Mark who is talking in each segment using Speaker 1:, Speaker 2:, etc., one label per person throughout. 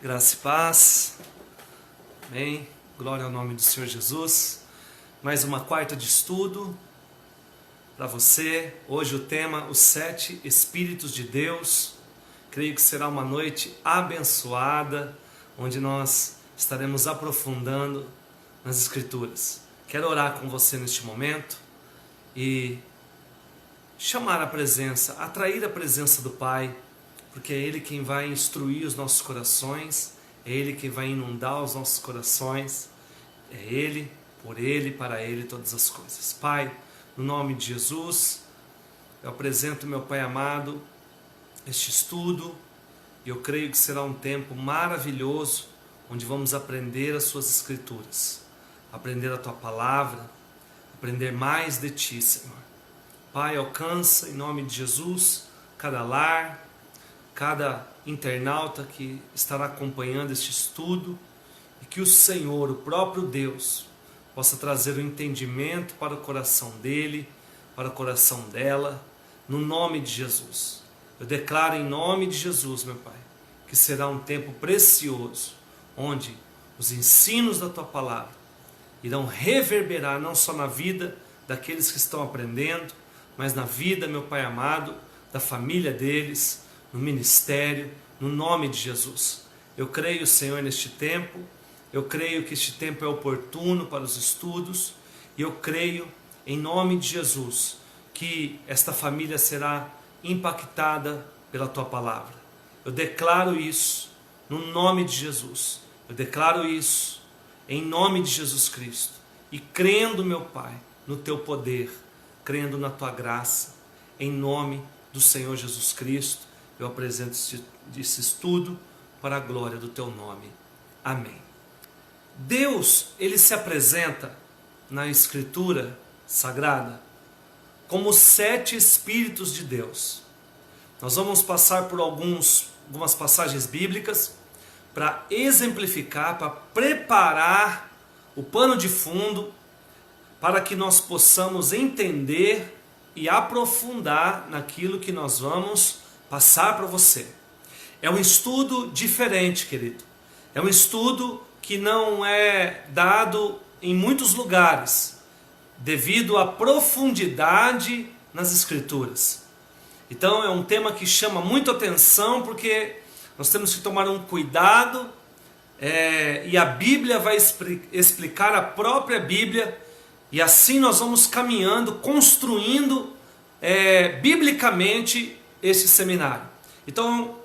Speaker 1: Graça e paz. Amém. Glória ao nome do Senhor Jesus. Mais uma quarta de estudo para você. Hoje o tema, os 7 Espíritos de Deus. Creio que será uma noite abençoada, onde nós estaremos aprofundando nas Escrituras. Quero orar com você neste momento e chamar a presença, atrair a presença do Pai, porque é Ele quem vai instruir os nossos corações, é Ele quem vai inundar os nossos corações, é Ele, por Ele, para Ele todas as coisas. Pai, no nome de Jesus, eu apresento, meu Pai amado, este estudo, e eu creio que será um tempo maravilhoso, onde vamos aprender as Suas Escrituras, aprender a Tua Palavra, aprender mais de Ti, Senhor. Pai, alcança em nome de Jesus cada lar, cada internauta que estará acompanhando este estudo, e que o Senhor, o próprio Deus, possa trazer o entendimento para o coração dele, para o coração dela, no nome de Jesus. Eu declaro em nome de Jesus, meu Pai, que será um tempo precioso, onde os ensinos da Tua Palavra irão reverberar não só na vida daqueles que estão aprendendo, mas na vida, meu Pai amado, da família deles, no ministério, no nome de Jesus. Eu creio, Senhor, neste tempo, eu creio que este tempo é oportuno para os estudos, e eu creio, em nome de Jesus, que esta família será impactada pela Tua Palavra. Eu declaro isso no nome de Jesus, eu declaro isso em nome de Jesus Cristo, e crendo, meu Pai, no Teu poder, crendo na Tua graça, em nome do Senhor Jesus Cristo, eu apresento esse estudo para a glória do Teu nome. Amém. Deus, Ele se apresenta na Escritura Sagrada como os 7 Espíritos de Deus. Nós vamos passar por algumas passagens bíblicas para exemplificar, para preparar o pano de fundo, para que nós possamos entender e aprofundar naquilo que nós vamos passar para você. É um estudo diferente, querido. É um estudo que não é dado em muitos lugares, devido à profundidade nas Escrituras. Então é um tema que chama muito atenção, porque nós temos que tomar um cuidado, e a Bíblia vai explicar a própria Bíblia, e assim nós vamos caminhando, construindo biblicamente este seminário. Então,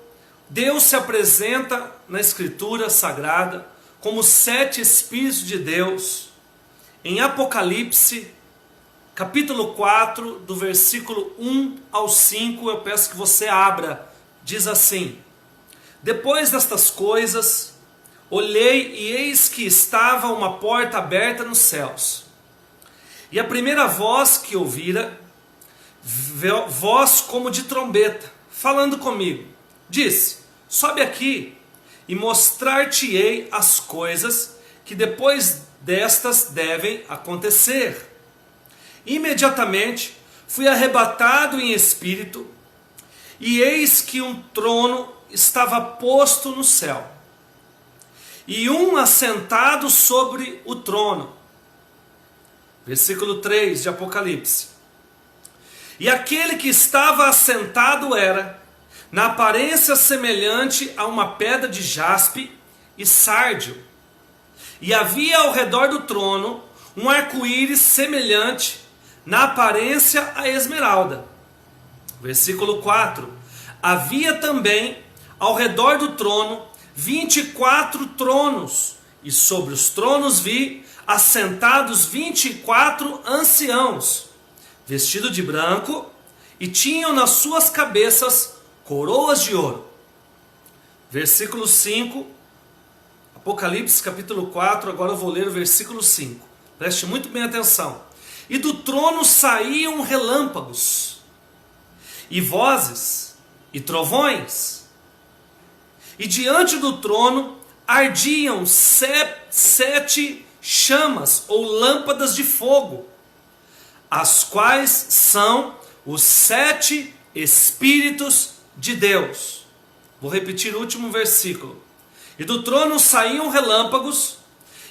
Speaker 1: Deus se apresenta na Escritura Sagrada como 7 Espíritos de Deus, em Apocalipse, capítulo 4, do versículo 1 ao 5, eu peço que você abra, diz assim: Depois destas coisas, olhei e eis que estava uma porta aberta nos céus. E a primeira voz que ouvira, voz como de trombeta, falando comigo, disse: sobe aqui e mostrar-te-ei as coisas que depois destas devem acontecer. Imediatamente fui arrebatado em espírito, e eis que um trono estava posto no céu, e um assentado sobre o trono. Versículo 3 de Apocalipse. E aquele que estava assentado era, na aparência semelhante a uma pedra de jaspe e sárdio. E havia ao redor do trono um arco-íris semelhante, na aparência a esmeralda. Versículo 4. Havia também ao redor do trono 24 tronos, e sobre os tronos vi assentados 24 anciãos, vestidos de branco, e tinham nas suas cabeças coroas de ouro. Versículo 5, Apocalipse capítulo 4, agora eu vou ler o versículo 5. Preste muito bem atenção. E do trono saíam relâmpagos, e vozes, e trovões. E diante do trono ardiam 7 chamas ou lâmpadas de fogo, as quais são os 7 Espíritos de Deus. Vou repetir o último versículo. E do trono saíam relâmpagos,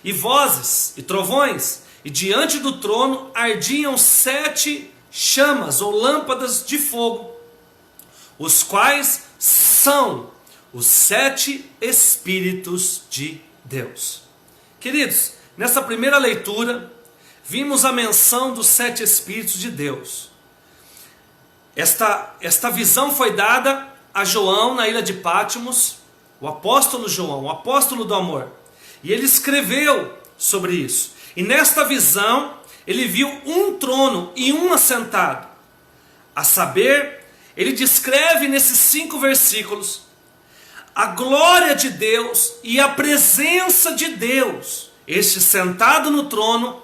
Speaker 1: e vozes, e trovões, e diante do trono ardiam 7 chamas ou lâmpadas de fogo, os quais são os 7 Espíritos de Deus. Queridos, nessa primeira leitura, vimos a menção dos 7 Espíritos de Deus. Esta visão foi dada a João na ilha de Patmos, o apóstolo João, o apóstolo do amor. E ele escreveu sobre isso. E nesta visão, ele viu um trono e um assentado. A saber, ele descreve nesses 5 versículos a glória de Deus e a presença de Deus. Este sentado no trono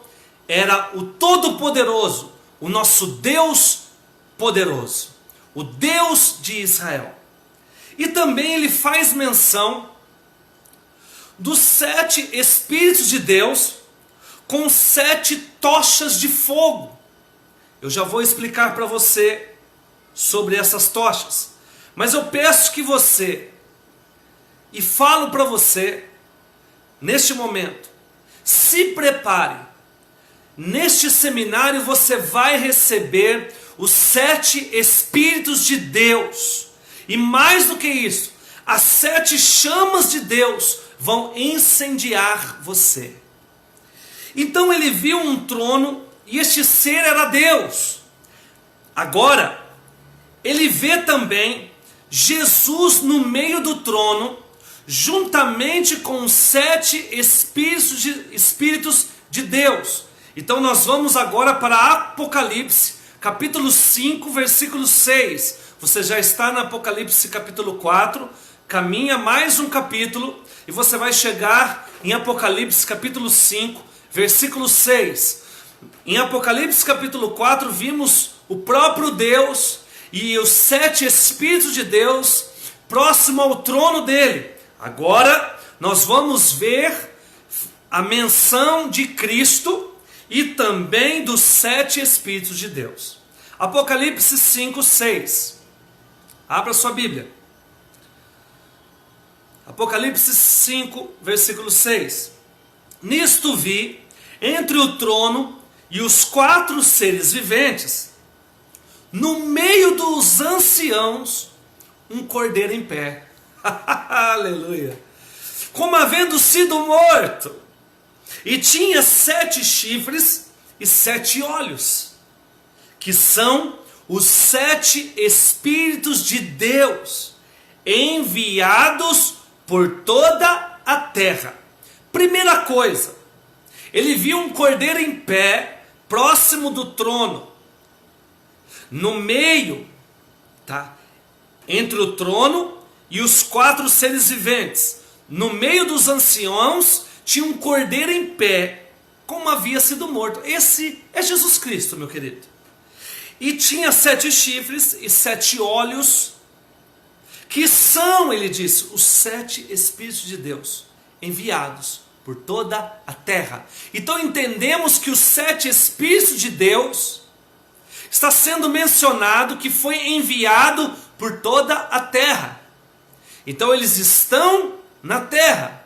Speaker 1: era o Todo-Poderoso, o nosso Deus poderoso, o Deus de Israel. E também ele faz menção dos 7 Espíritos de Deus com 7 tochas de fogo. Eu já vou explicar para você sobre essas tochas, mas eu peço que você, e falo para você, neste momento, se prepare. Neste seminário você vai receber os 7 Espíritos de Deus. E mais do que isso, as 7 chamas de Deus vão incendiar você. Então ele viu um trono e este ser era Deus. Agora, ele vê também Jesus no meio do trono, juntamente com os 7 Espíritos de Deus. Então nós vamos agora para Apocalipse, capítulo 5, versículo 6. Você já está no Apocalipse capítulo 4, caminha mais um capítulo e você vai chegar em Apocalipse capítulo 5, versículo 6. Em Apocalipse capítulo 4 vimos o próprio Deus e os 7 Espíritos de Deus próximo ao trono dele. Agora nós vamos ver a menção de Cristo e também dos 7 Espíritos de Deus. Apocalipse 5, 6. Abra sua Bíblia. Apocalipse 5, versículo 6. Nisto vi, entre o trono e os 4 seres viventes, no meio dos anciãos, um cordeiro em pé. Aleluia. Como havendo sido morto. E tinha 7 chifres e 7 olhos, que são os 7 Espíritos de Deus, enviados por toda a terra. Primeira coisa, ele viu um cordeiro em pé, próximo do trono, no meio, tá? Entre o trono e os 4 seres viventes, no meio dos anciãos, tinha um cordeiro em pé, como havia sido morto. Esse é Jesus Cristo, meu querido. E tinha 7 chifres e 7 olhos, que são, ele disse, os 7 Espíritos de Deus, enviados por toda a terra. Então entendemos que os 7 Espíritos de Deus está sendo mencionado que foi enviado por toda a terra. Então eles estão na terra.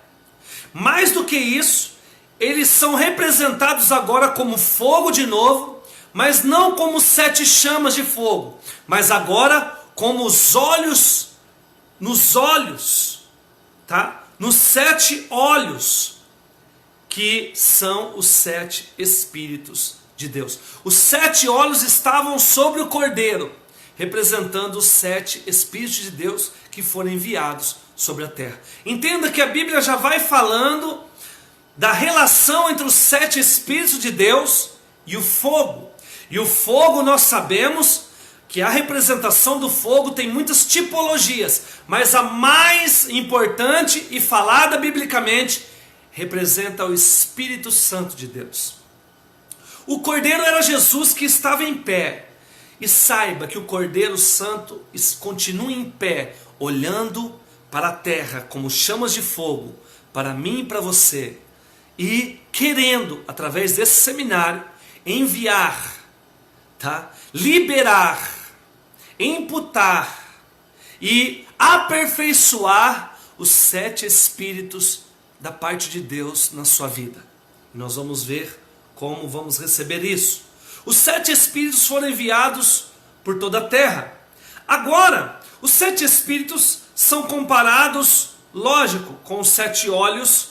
Speaker 1: Mais do que isso, eles são representados agora como fogo de novo, mas não como 7 chamas de fogo, mas agora como os olhos, nos olhos, tá? Nos 7 olhos, que são os 7 Espíritos de Deus. Os 7 olhos estavam sobre o cordeiro, representando os 7 Espíritos de Deus que foram enviados sobre a terra. Entenda que a Bíblia já vai falando da relação entre os 7 Espíritos de Deus e o fogo. E o fogo, nós sabemos que a representação do fogo tem muitas tipologias, mas a mais importante e falada biblicamente representa o Espírito Santo de Deus. O Cordeiro era Jesus que estava em pé. E saiba que o Cordeiro Santo continua em pé, olhando para a terra como chamas de fogo, para mim e para você, e querendo, através desse seminário, enviar, tá? Liberar, imputar e aperfeiçoar os 7 Espíritos da parte de Deus na sua vida. E nós vamos ver como vamos receber isso. Os 7 Espíritos foram enviados por toda a terra. Agora, os 7 Espíritos são comparados, lógico, com os 7 olhos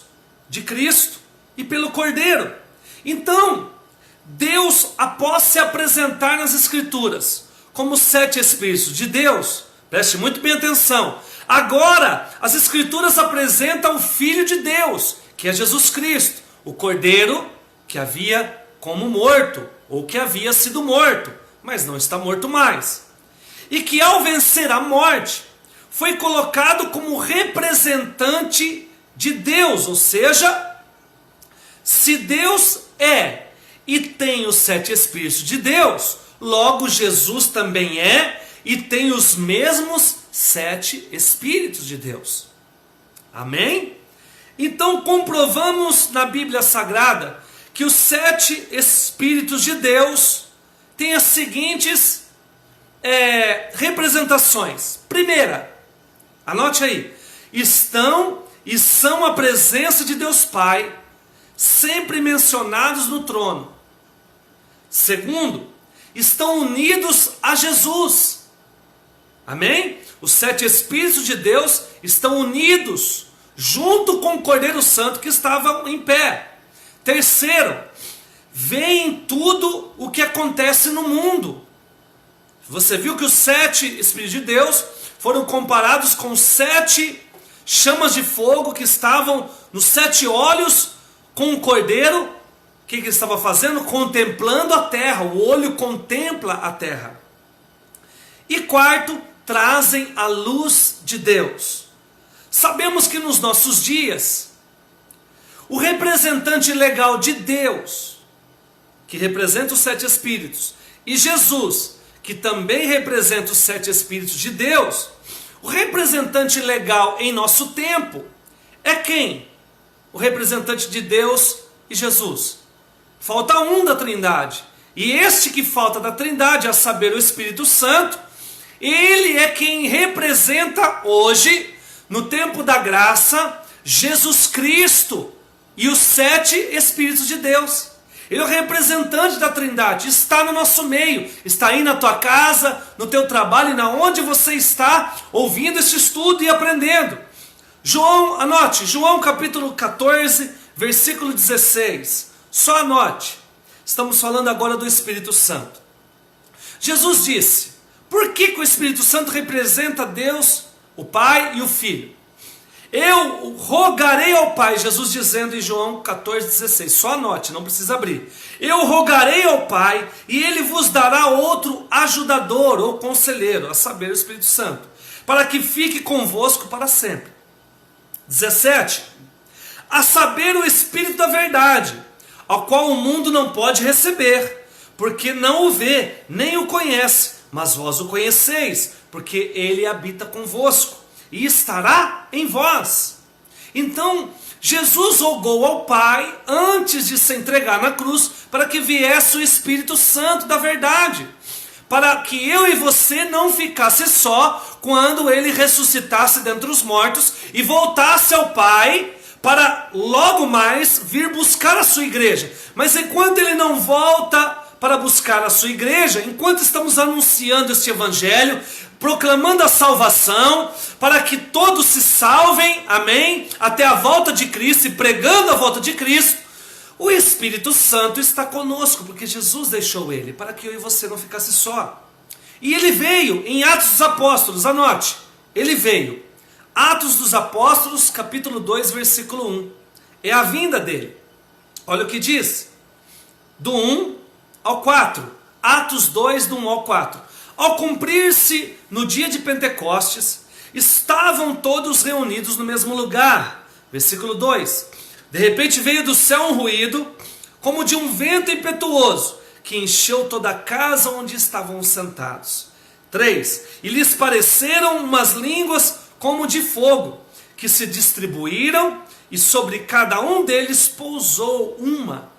Speaker 1: de Cristo e pelo Cordeiro. Então, Deus, após se apresentar nas Escrituras como os 7 Espíritos de Deus, preste muito bem atenção, agora as Escrituras apresentam o Filho de Deus, que é Jesus Cristo, o Cordeiro que havia como morto, ou que havia sido morto, mas não está morto mais, e que ao vencer a morte, foi colocado como representante de Deus, ou seja, se Deus é e tem os 7 Espíritos de Deus, logo Jesus também é e tem os mesmos 7 Espíritos de Deus. Amém? Então comprovamos na Bíblia Sagrada que os 7 Espíritos de Deus têm as seguintes representações. Primeira, anote aí, estão e são a presença de Deus Pai, sempre mencionados no trono. Segundo, estão unidos a Jesus. Amém? Os 7 Espíritos de Deus estão unidos junto com o Cordeiro Santo que estava em pé. Terceiro, veem tudo o que acontece no mundo. Você viu que os 7 Espíritos de Deus foram comparados com 7 chamas de fogo que estavam nos 7 olhos com o Cordeiro. O que ele estava fazendo? Contemplando a terra. O olho contempla a terra. E quarto, trazem a luz de Deus. Sabemos que nos nossos dias, o representante legal de Deus, que representa os 7 Espíritos, e Jesus, que também representa os 7 Espíritos de Deus, o representante legal em nosso tempo é quem? O representante de Deus e Jesus. Falta um da Trindade. E este que falta da Trindade, a saber, o Espírito Santo, ele é quem representa hoje, no tempo da graça, Jesus Cristo e os 7 Espíritos de Deus. Ele é o representante da Trindade, está no nosso meio, está aí na tua casa, no teu trabalho e na onde você está ouvindo este estudo e aprendendo. João, anote, João capítulo 14, versículo 16. Só anote. Estamos falando agora do Espírito Santo. Jesus disse: por que o Espírito Santo representa Deus, o Pai e o Filho? Eu rogarei ao Pai, Jesus dizendo em João 14,16, só anote, não precisa abrir. Eu rogarei ao Pai e Ele vos dará outro ajudador ou conselheiro, a saber, o Espírito Santo, para que fique convosco para sempre. 17, a saber, o Espírito da verdade, ao qual o mundo não pode receber, porque não o vê, nem o conhece, mas vós o conheceis, porque Ele habita convosco e estará em vós. Então, Jesus rogou ao Pai, antes de se entregar na cruz, para que viesse o Espírito Santo da verdade, para que eu e você não ficasse só quando Ele ressuscitasse dentre os mortos e voltasse ao Pai, para logo mais vir buscar a sua igreja. Mas enquanto Ele não volta para buscar a sua igreja, enquanto estamos anunciando este evangelho, proclamando a salvação, para que todos se salvem, amém, até a volta de Cristo, e pregando a volta de Cristo, o Espírito Santo está conosco, porque Jesus deixou Ele, para que eu e você não ficasse só. E Ele veio em Atos dos Apóstolos, anote, Ele veio, Atos dos Apóstolos, capítulo 2, versículo 1, é a vinda dEle. Olha o que diz, do 1 ao 4, Atos 2, do 1 ao 4. Ao cumprir-se no dia de Pentecostes, estavam todos reunidos no mesmo lugar. Versículo 2. De repente veio do céu um ruído, como de um vento impetuoso, que encheu toda a casa onde estavam sentados. 3. E lhes pareceram umas línguas como de fogo, que se distribuíram, e sobre cada um deles pousou uma.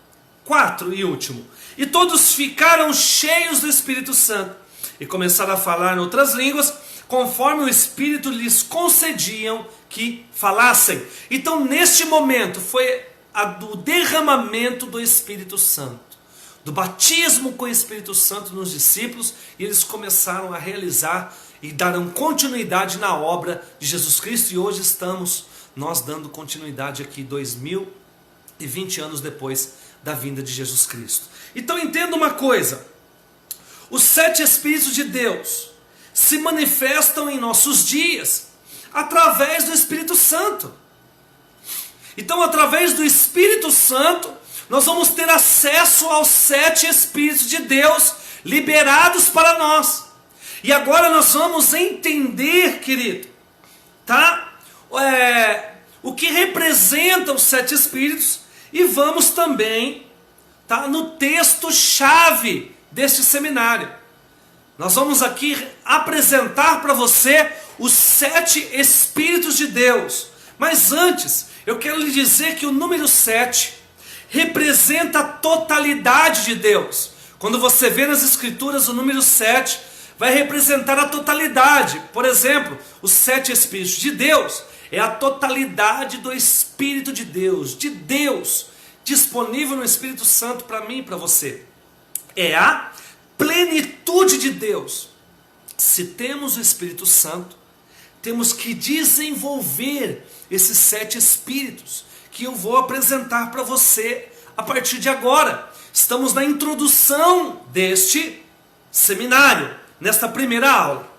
Speaker 1: 4 e último. E todos ficaram cheios do Espírito Santo, e começaram a falar em outras línguas, conforme o Espírito lhes concediam que falassem. Então, neste momento, foi o derramamento do Espírito Santo, do batismo com o Espírito Santo nos discípulos, e eles começaram a realizar e darão continuidade na obra de Jesus Cristo, e hoje estamos nós dando continuidade aqui, 2020 anos depois da vinda de Jesus Cristo. Então entenda uma coisa, os 7 Espíritos de Deus se manifestam em nossos dias, através do Espírito Santo. Então, através do Espírito Santo, nós vamos ter acesso aos 7 Espíritos de Deus liberados para nós. E agora nós vamos entender, querido, tá? O que representa os 7 Espíritos, e vamos também, tá, no texto-chave deste seminário. Nós vamos aqui apresentar para você os 7 Espíritos de Deus. Mas antes, eu quero lhe dizer que o número 7 representa a totalidade de Deus. Quando você vê nas Escrituras o número 7, vai representar a totalidade. Por exemplo, os 7 Espíritos de Deus é a totalidade do Espírito de Deus, disponível no Espírito Santo para mim e para você. É a plenitude de Deus. Se temos o Espírito Santo, temos que desenvolver esses 7 Espíritos, que eu vou apresentar para você a partir de agora. Estamos na introdução deste seminário, nesta primeira aula.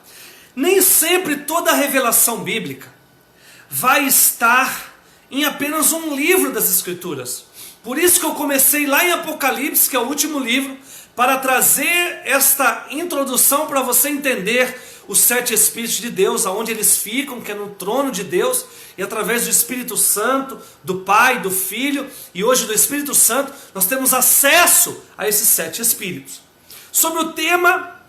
Speaker 1: Nem sempre toda a revelação bíblica vai estar em apenas um livro das Escrituras. Por isso que eu comecei lá em Apocalipse, que é o último livro, para trazer esta introdução para você entender os 7 Espíritos de Deus, aonde eles ficam, que é no trono de Deus, e através do Espírito Santo, do Pai, do Filho, e hoje do Espírito Santo, nós temos acesso a esses 7 Espíritos. Sobre o tema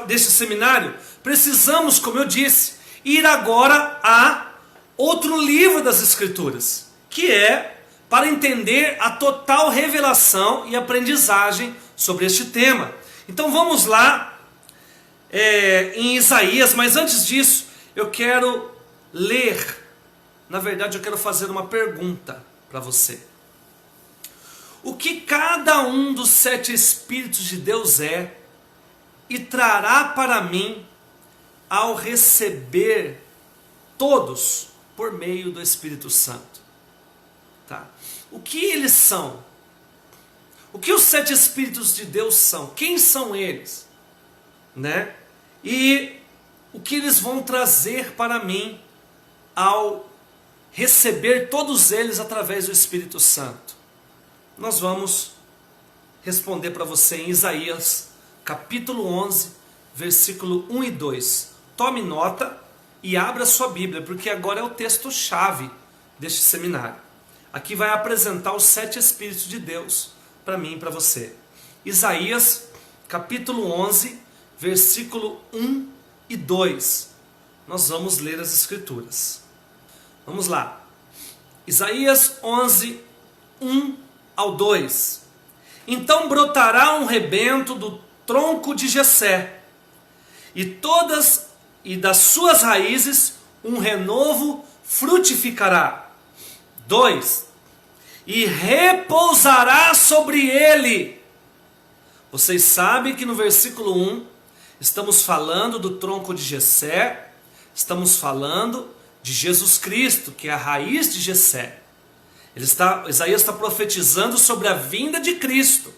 Speaker 1: deste seminário, precisamos, como eu disse, ir agora a outro livro das Escrituras, que é para entender a total revelação e aprendizagem sobre este tema. Então vamos lá em Isaías, mas antes disso eu quero ler, na verdade eu quero fazer uma pergunta para você. O que cada um dos 7 Espíritos de Deus é e trará para mim ao receber todos por meio do Espírito Santo? Tá? O que eles são? O que os 7 Espíritos de Deus são? Quem são eles? Né? E o que eles vão trazer para mim ao receber todos eles através do Espírito Santo? Nós vamos responder para você em Isaías, capítulo 11, versículo 1 e 2. Tome nota e abra sua Bíblia, porque agora é o texto-chave deste seminário. Aqui vai apresentar os 7 Espíritos de Deus para mim e para você. Isaías, capítulo 11, versículo 1 e 2. Nós vamos ler as Escrituras. Vamos lá. Isaías 11, 1 ao 2. Então brotará um rebento do tronco de Jessé, e das suas raízes um renovo frutificará. 2. E repousará sobre ele. Vocês sabem que no versículo 1 estamos falando do tronco de Jessé, estamos falando de Jesus Cristo, que é a raiz de Jessé. Isaías está profetizando sobre a vinda de Cristo,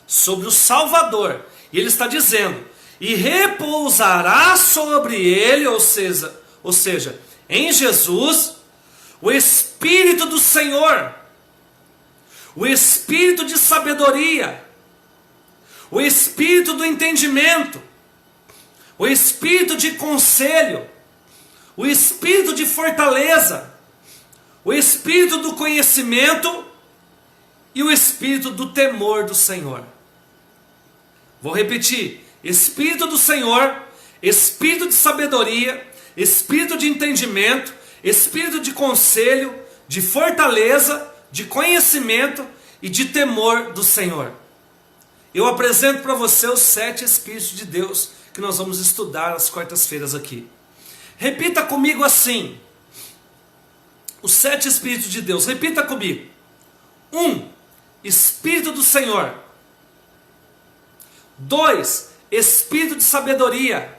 Speaker 1: sobre o Salvador, e ele está dizendo: e repousará sobre ele, ou seja, em Jesus, o Espírito do Senhor, o Espírito de sabedoria, o Espírito do entendimento, o Espírito de conselho, o Espírito de fortaleza, o Espírito do conhecimento e o Espírito do temor do Senhor. Vou repetir: Espírito do Senhor, Espírito de sabedoria, Espírito de entendimento, Espírito de conselho, de fortaleza, de conhecimento e de temor do Senhor. Eu apresento para você os 7 Espíritos de Deus que nós vamos estudar às quartas-feiras aqui. Repita comigo assim: os 7 Espíritos de Deus. Repita comigo. 1. Espírito do Senhor. 2. Espírito de sabedoria.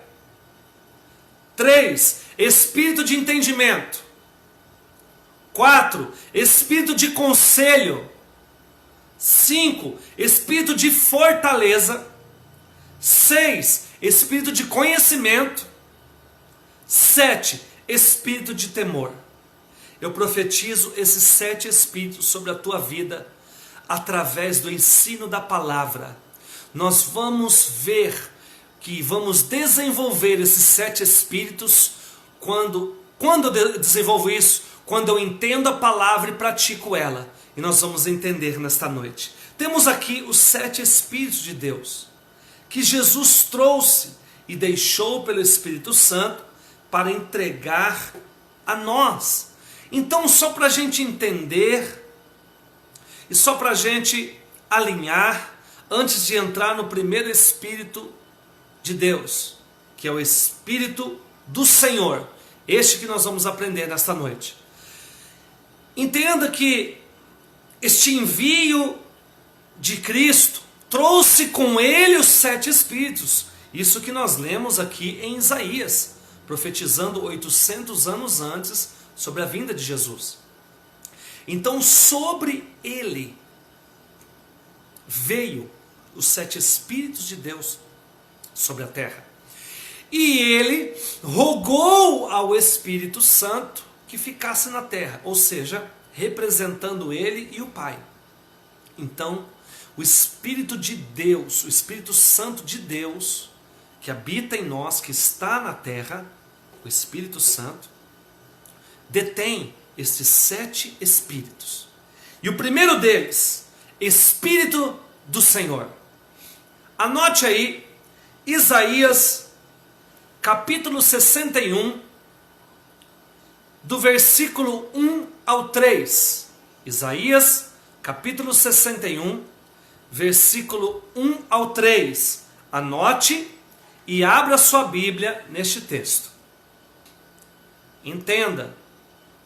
Speaker 1: 3. Espírito de entendimento. 4. Espírito de conselho. 5. Espírito de fortaleza. 6. Espírito de conhecimento. 7. Espírito de temor. Eu profetizo esses 7 espíritos sobre a tua vida através do ensino da palavra. Nós vamos ver que vamos desenvolver esses 7 espíritos quando eu desenvolvo isso? Quando eu entendo a palavra e pratico ela. E nós vamos entender nesta noite. Temos aqui os 7 Espíritos de Deus, que Jesus trouxe e deixou pelo Espírito Santo para entregar a nós. Então, só para a gente entender, e só para a gente alinhar, antes de entrar no primeiro Espírito de Deus, que é o Espírito do Senhor, este que nós vamos aprender nesta noite. Entenda que este envio de Cristo trouxe com ele os 7 Espíritos. Isso que nós lemos aqui em Isaías, profetizando 800 anos antes sobre a vinda de Jesus. Então, sobre ele veio os 7 Espíritos de Deus sobre a terra. E ele rogou ao Espírito Santo que ficasse na terra, ou seja, representando ele e o Pai. Então, o Espírito de Deus, o Espírito Santo de Deus, que habita em nós, que está na terra, o Espírito Santo, detém estes 7 Espíritos. E o primeiro deles, Espírito do Senhor. Anote aí, Isaías, capítulo 61, do versículo 1 ao 3. Isaías, capítulo 61, versículo 1 ao 3. Anote e abra sua Bíblia neste texto. Entenda,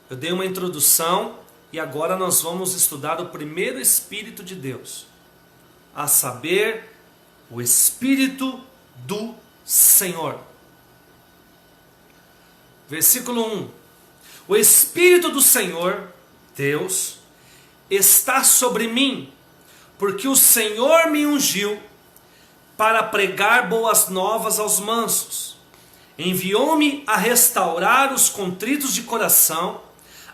Speaker 1: eu dei uma introdução e agora nós vamos estudar o primeiro Espírito de Deus, a saber, o Espírito do Senhor. Versículo 1. O Espírito do Senhor, Deus, está sobre mim, porque o Senhor me ungiu para pregar boas novas aos mansos. Enviou-me a restaurar os contritos de coração,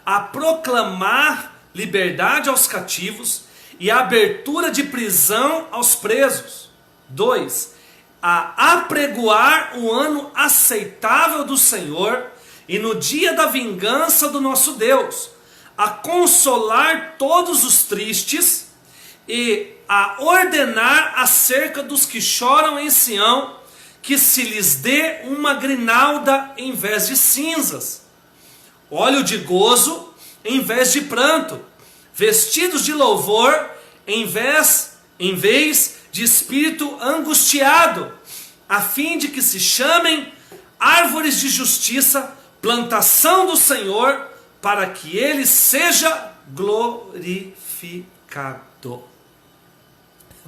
Speaker 1: a proclamar liberdade aos cativos e a abertura de prisão aos presos. 2. A apregoar o ano aceitável do Senhor e no dia da vingança do nosso Deus, a consolar todos os tristes e a ordenar acerca dos que choram em Sião, que se lhes dê uma grinalda em vez de cinzas, óleo de gozo em vez de pranto, vestidos de louvor em vez de espírito angustiado, a fim de que se chamem árvores de justiça, plantação do Senhor, para que ele seja glorificado.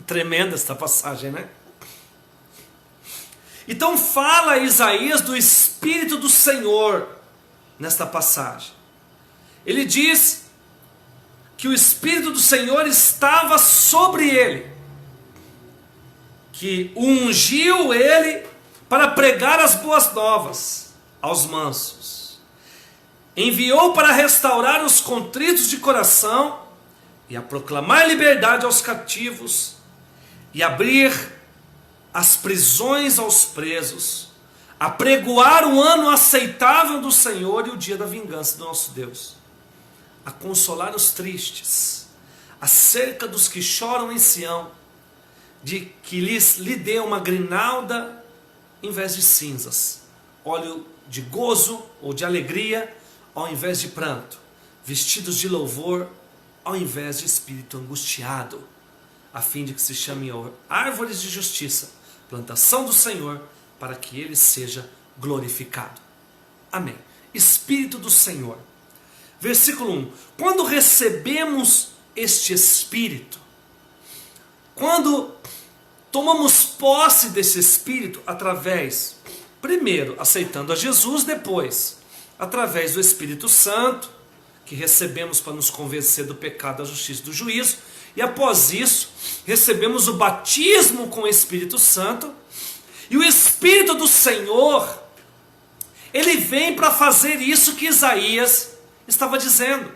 Speaker 1: Tremenda esta passagem, né? Então fala Isaías do Espírito do Senhor nesta passagem. Ele diz que o Espírito do Senhor estava sobre ele, que ungiu ele para pregar as boas novas aos mansos. Enviou para restaurar os contritos de coração e a proclamar liberdade aos cativos e abrir as prisões aos presos, a pregoar o ano aceitável do Senhor e o dia da vingança do nosso Deus, a consolar os tristes, acerca dos que choram em Sião, de que lhe dê uma grinalda em vez de cinzas, óleo de gozo ou de alegria ao invés de pranto, vestidos de louvor ao invés de espírito angustiado, a fim de que se chamem árvores de justiça, plantação do Senhor, para que ele seja glorificado. Amém. Espírito do Senhor. Versículo 1. Quando recebemos este Espírito, quando tomamos posse desse Espírito através, primeiro, aceitando a Jesus, depois, através do Espírito Santo, que recebemos para nos convencer do pecado, da justiça e do juízo, e após isso, recebemos o batismo com o Espírito Santo, e o Espírito do Senhor, ele vem para fazer isso que Isaías estava dizendo.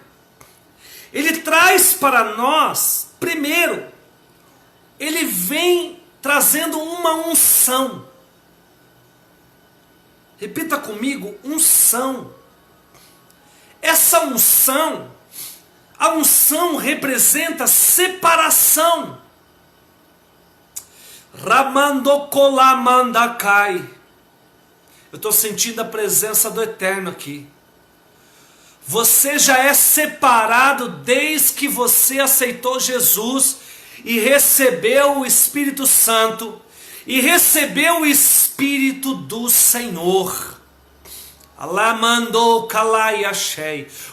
Speaker 1: Ele traz para nós, primeiro, ele vem trazendo uma unção. Repita comigo, unção. Essa unção, a unção representa separação. Ramandokolamandacai. Eu estou sentindo a presença do Eterno aqui. Você já é separado desde que você aceitou Jesus e recebeu o Espírito Santo e recebeu o Espírito do Senhor.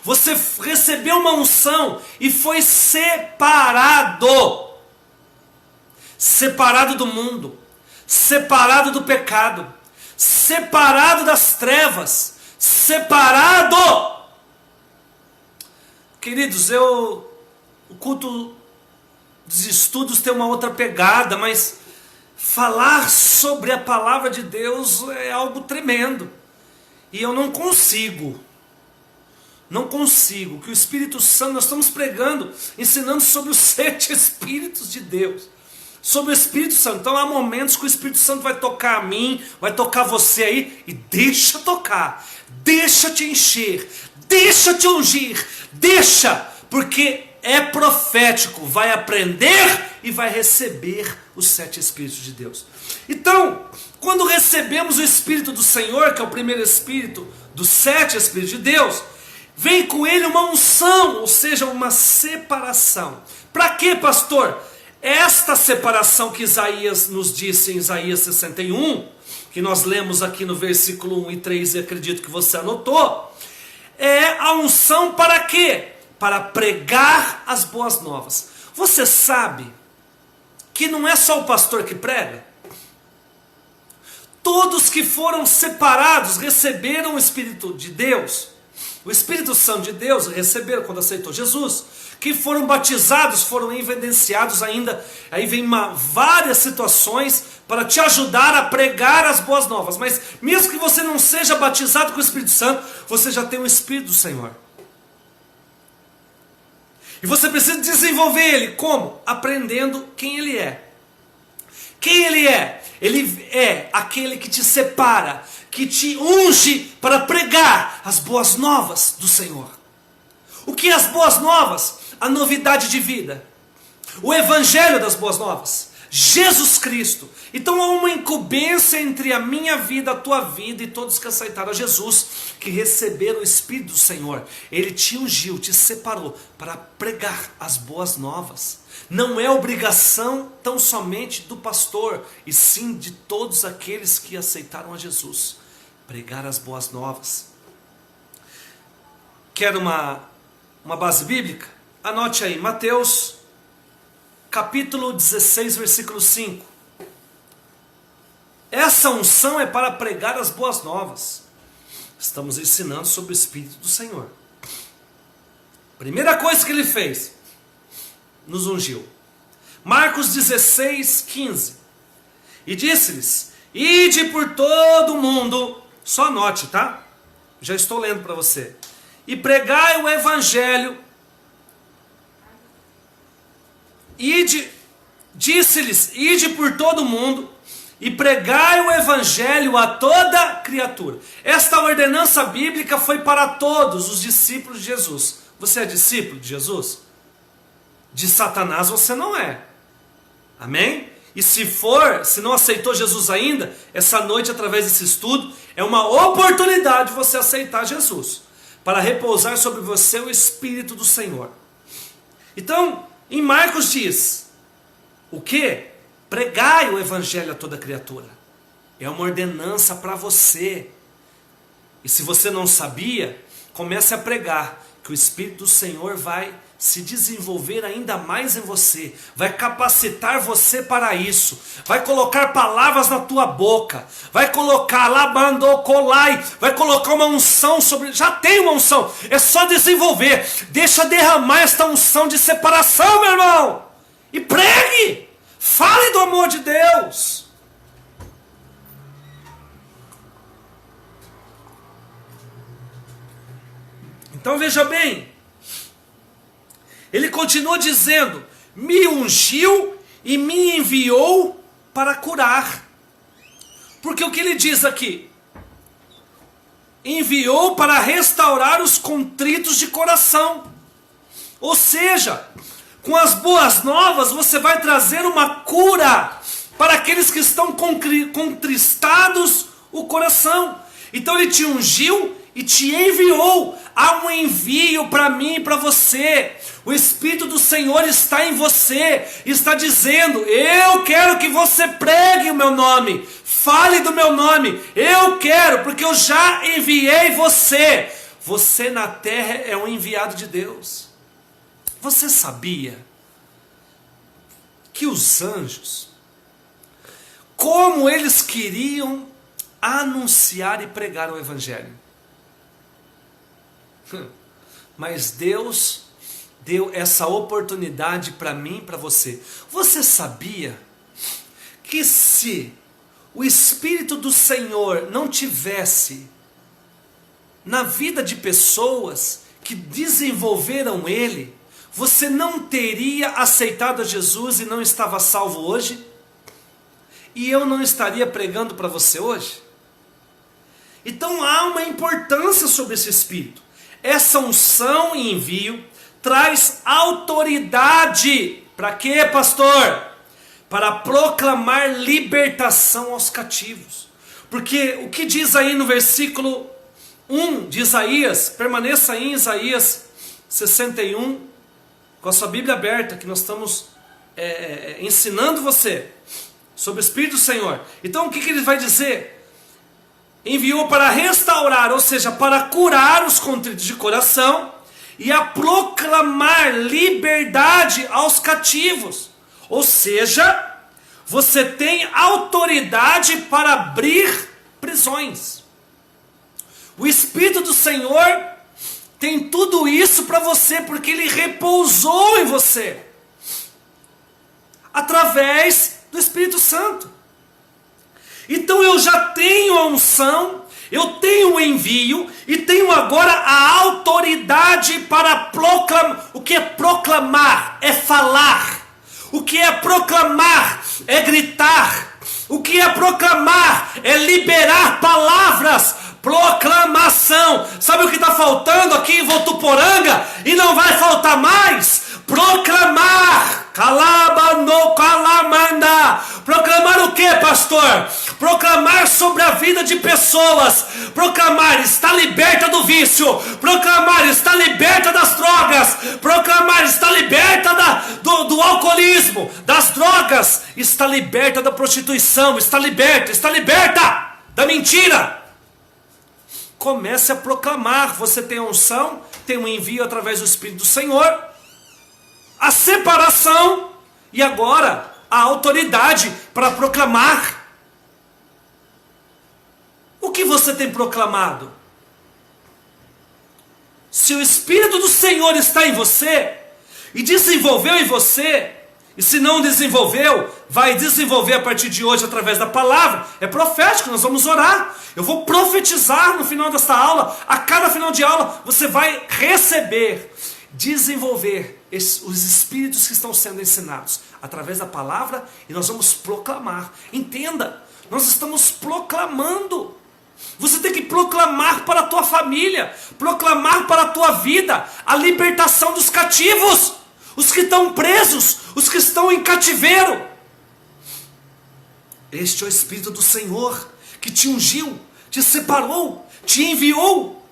Speaker 1: Você recebeu uma unção e foi separado. Separado do mundo, separado do pecado, separado das trevas, separado. Queridos, o culto dos estudos tem uma outra pegada, mas falar sobre a palavra de Deus é algo tremendo. E eu não consigo, que o Espírito Santo, nós estamos pregando, ensinando sobre os 7 Espíritos de Deus, sobre o Espírito Santo. Então há momentos que o Espírito Santo vai tocar a mim, vai tocar você aí, e deixa tocar, deixa te encher, deixa te ungir, deixa, porque é profético, vai aprender e vai receber os 7 Espíritos de Deus. Então, quando recebemos o Espírito do Senhor, que é o primeiro Espírito dos 7 Espíritos de Deus, vem com ele uma unção, ou seja, uma separação. Para quê, pastor? Esta separação que Isaías nos disse em Isaías 61, que nós lemos aqui no versículo 1 e 3, e acredito que você anotou, é a unção para quê? Para pregar as boas novas. Você sabe que não é só o pastor que prega? Todos que foram separados receberam o Espírito de Deus, o Espírito Santo de Deus receberam quando aceitou Jesus, que foram batizados, foram evidenciados ainda, aí vem várias situações para te ajudar a pregar as boas novas, mas mesmo que você não seja batizado com o Espírito Santo, você já tem o Espírito do Senhor. E você precisa desenvolver ele, como? Aprendendo quem ele é. Quem ele é? Ele é aquele que te separa, que te unge para pregar as boas novas do Senhor. O que é as boas novas? A novidade de vida. O evangelho das boas novas. Jesus Cristo. Então há uma incumbência entre a minha vida, a tua vida e todos que aceitaram a Jesus, que receberam o Espírito do Senhor. Ele te ungiu, te separou para pregar as boas novas. Não é obrigação tão somente do pastor, e sim de todos aqueles que aceitaram a Jesus. Pregar as boas novas. Quer uma base bíblica? Anote aí, Mateus capítulo 16, versículo 5. Essa unção é para pregar as boas novas. Estamos ensinando sobre o Espírito do Senhor. Primeira coisa que ele fez, nos ungiu. Marcos 16, 15. E disse-lhes: ide por todo o mundo. Só anote, tá? Já estou lendo para você. E pregai o evangelho. Disse-lhes: ide por todo o mundo e pregai o evangelho a toda criatura. Esta ordenança bíblica foi para todos os discípulos de Jesus. Você é discípulo de Jesus? De Satanás você não é. Amém? E se não aceitou Jesus ainda, essa noite, através desse estudo, é uma oportunidade de você aceitar Jesus, para repousar sobre você o Espírito do Senhor. Então, em Marcos diz, o que? Pregai o evangelho a toda criatura. É uma ordenança para você. E se você não sabia, comece a pregar, que o Espírito do Senhor vai se desenvolver ainda mais em você, vai capacitar você para isso, vai colocar palavras na tua boca, vai colocar labandocolai, vai colocar uma unção sobre, já tem uma unção, é só desenvolver, deixa derramar esta unção de separação, meu irmão, e pregue, fale do amor de Deus. Então veja bem, ele continua dizendo, me ungiu e me enviou para curar. Porque o que ele diz aqui? Enviou para restaurar os contritos de coração. Ou seja, com as boas novas você vai trazer uma cura para aqueles que estão contristados o coração. Então ele te ungiu e te enviou. Há um envio para mim e para você. O Espírito do Senhor está em você, está dizendo, eu quero que você pregue o meu nome, fale do meu nome, eu quero, porque eu já enviei você. Você na terra é um enviado de Deus. Você sabia que os anjos, como eles queriam anunciar e pregar o Evangelho? Mas Deus deu essa oportunidade para mim e para você. Você sabia que se o Espírito do Senhor não tivesse na vida de pessoas que desenvolveram Ele, você não teria aceitado a Jesus e não estava salvo hoje? E eu não estaria pregando para você hoje? Então há uma importância sobre esse Espírito. Essa unção e envio traz autoridade. Para quê, pastor? Para proclamar libertação aos cativos. Porque o que diz aí no versículo 1 de Isaías, permaneça aí em Isaías 61, com a sua Bíblia aberta, que nós estamos ensinando você sobre o Espírito do Senhor. Então o que ele vai dizer? Enviou para restaurar, ou seja, para curar os contritos de coração e a proclamar liberdade aos cativos. Ou seja, você tem autoridade para abrir prisões. O Espírito do Senhor tem tudo isso para você, porque Ele repousou em você, através do Espírito Santo. Então eu já tenho a unção, eu tenho o envio e tenho agora a autoridade para proclamar. O que é proclamar? É falar. O que é proclamar? É gritar. O que é proclamar? É liberar palavras. Proclamação. Sabe o que está faltando aqui em Votuporanga? E não vai faltar mais? Proclamar. Calaba no calamanda. Proclamar o que, pastor? Proclamar sobre a vida de pessoas. Proclamar está liberta do vício. Proclamar está liberta das drogas. Proclamar está liberta do alcoolismo, das drogas. Está liberta da prostituição. Está liberta da mentira. Comece a proclamar. Você tem a unção, tem um envio através do Espírito do Senhor, a separação e agora a autoridade para proclamar. O que você tem proclamado? Se o Espírito do Senhor está em você e desenvolveu em você, e se não desenvolveu, vai desenvolver a partir de hoje através da palavra. É profético, nós vamos orar. Eu vou profetizar no final desta aula. A cada final de aula você vai receber, desenvolver os espíritos que estão sendo ensinados através da palavra, e nós vamos proclamar. Entenda, nós estamos proclamando. Você tem que proclamar para a tua família, proclamar para a tua vida a libertação dos cativos, os que estão presos, os que estão em cativeiro. Este é o Espírito do Senhor que te ungiu, te separou, te enviou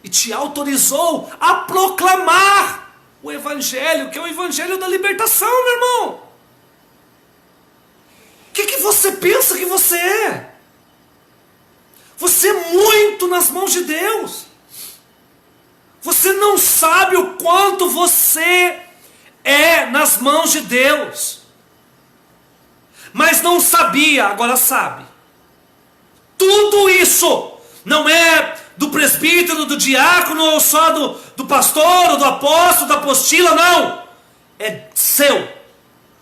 Speaker 1: e te autorizou a proclamar o Evangelho, que é o Evangelho da libertação, meu irmão. O que você pensa que você é? Você é muito nas mãos de Deus. Você não sabe o quanto você é nas mãos de Deus. Mas não sabia, agora sabe. Tudo isso não é do presbítero, do diácono, ou só do pastor, ou do apóstolo, da apostila, não. É seu.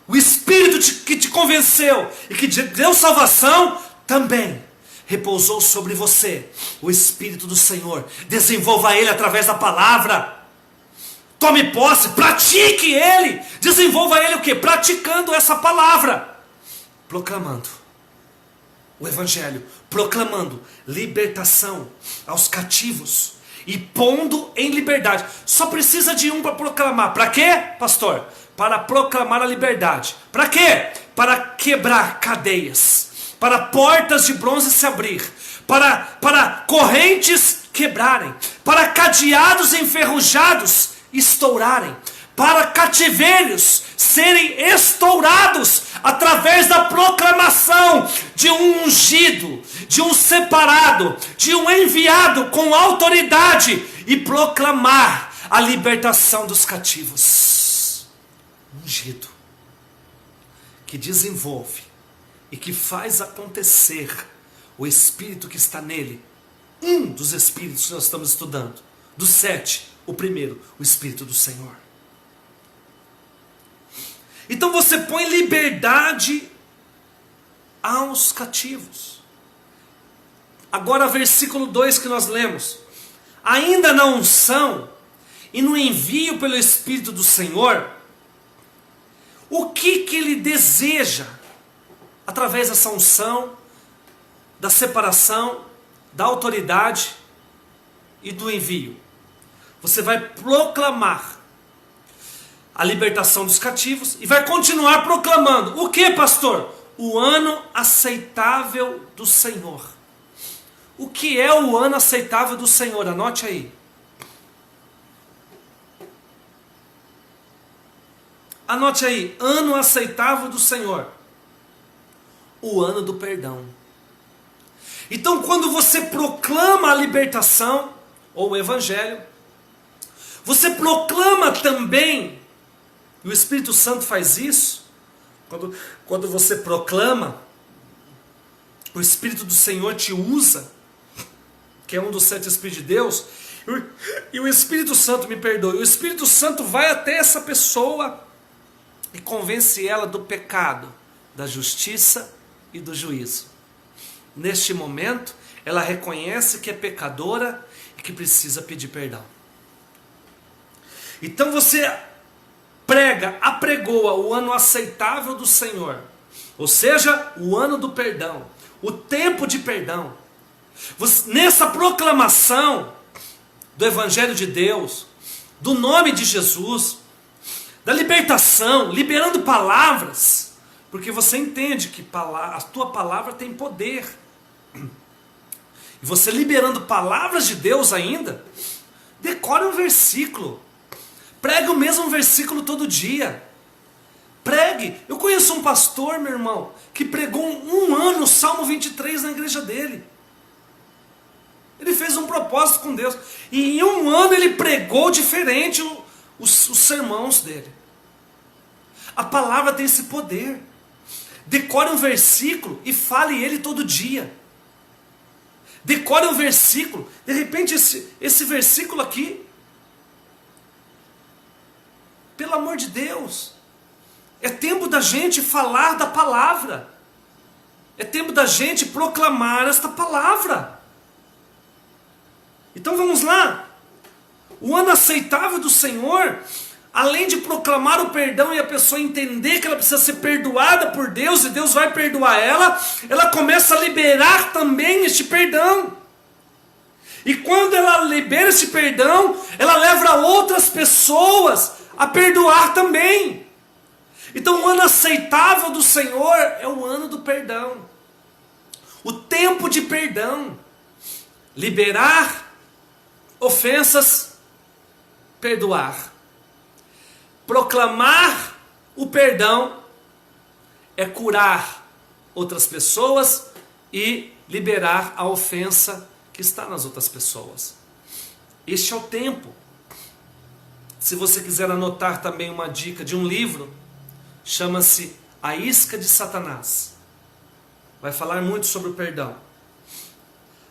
Speaker 1: O Espírito que te convenceu e que te deu salvação também repousou sobre você. O Espírito do Senhor. Desenvolva ele através da palavra. Tome posse, pratique ele. Desenvolva ele o quê? Praticando essa palavra. Proclamando o Evangelho. Proclamando libertação aos cativos. E pondo em liberdade. Só precisa de um para proclamar. Para quê, pastor? Para proclamar a liberdade. Para quê? Para quebrar cadeias. Para portas de bronze se abrir. Para correntes quebrarem. Para cadeados enferrujados estourarem. Para cativeiros serem estourados através da proclamação de um ungido, de um separado, de um enviado com autoridade e proclamar a libertação dos cativos. Ungido que desenvolve e que faz acontecer o Espírito que está nele. Um dos Espíritos que nós estamos estudando. Dos 7, o primeiro, o Espírito do Senhor. Então você põe liberdade aos cativos. Agora versículo 2 que nós lemos. Ainda na unção e no envio pelo Espírito do Senhor, o que ele deseja através dessa unção, da separação, da autoridade e do envio? Você vai proclamar a libertação dos cativos e vai continuar proclamando. O que, pastor? O ano aceitável do Senhor. O que é o ano aceitável do Senhor? Anote aí. Anote aí. Ano aceitável do Senhor. O ano do perdão. Então, quando você proclama a libertação, ou o Evangelho, você proclama também, e o Espírito Santo faz isso, quando você proclama, o Espírito do Senhor te usa, que é um dos 7 Espíritos de Deus, e o Espírito Santo, me perdoe, o Espírito Santo vai até essa pessoa e convence ela do pecado, da justiça e do juízo. Neste momento, ela reconhece que é pecadora e que precisa pedir perdão. Então você apregoa o ano aceitável do Senhor, ou seja, o ano do perdão, o tempo de perdão. Nessa proclamação do Evangelho de Deus, do nome de Jesus, da libertação, liberando palavras, porque você entende que a tua palavra tem poder. E você liberando palavras de Deus ainda, decore um versículo. Pregue o mesmo versículo todo dia. Pregue. Eu conheço um pastor, meu irmão, que pregou um ano o Salmo 23 na igreja dele. Ele fez um propósito com Deus. E em um ano ele pregou diferente os sermãos dele. A palavra tem esse poder. Decore um versículo e fale ele todo dia. Decore um versículo. De repente esse versículo aqui, pelo amor de Deus, é tempo da gente falar da palavra. É tempo da gente proclamar esta palavra. Então vamos lá. O ano aceitável do Senhor, além de proclamar o perdão e a pessoa entender que ela precisa ser perdoada por Deus e Deus vai perdoar ela começa a liberar também este perdão. E quando ela libera este perdão, ela leva outras pessoas a perdoar também. Então o ano aceitável do Senhor é o ano do perdão. O tempo de perdão. Liberar ofensas, perdoar. Proclamar o perdão é curar outras pessoas e liberar a ofensa que está nas outras pessoas. Este é o tempo. Se você quiser anotar também uma dica de um livro, chama-se A Isca de Satanás. Vai falar muito sobre o perdão.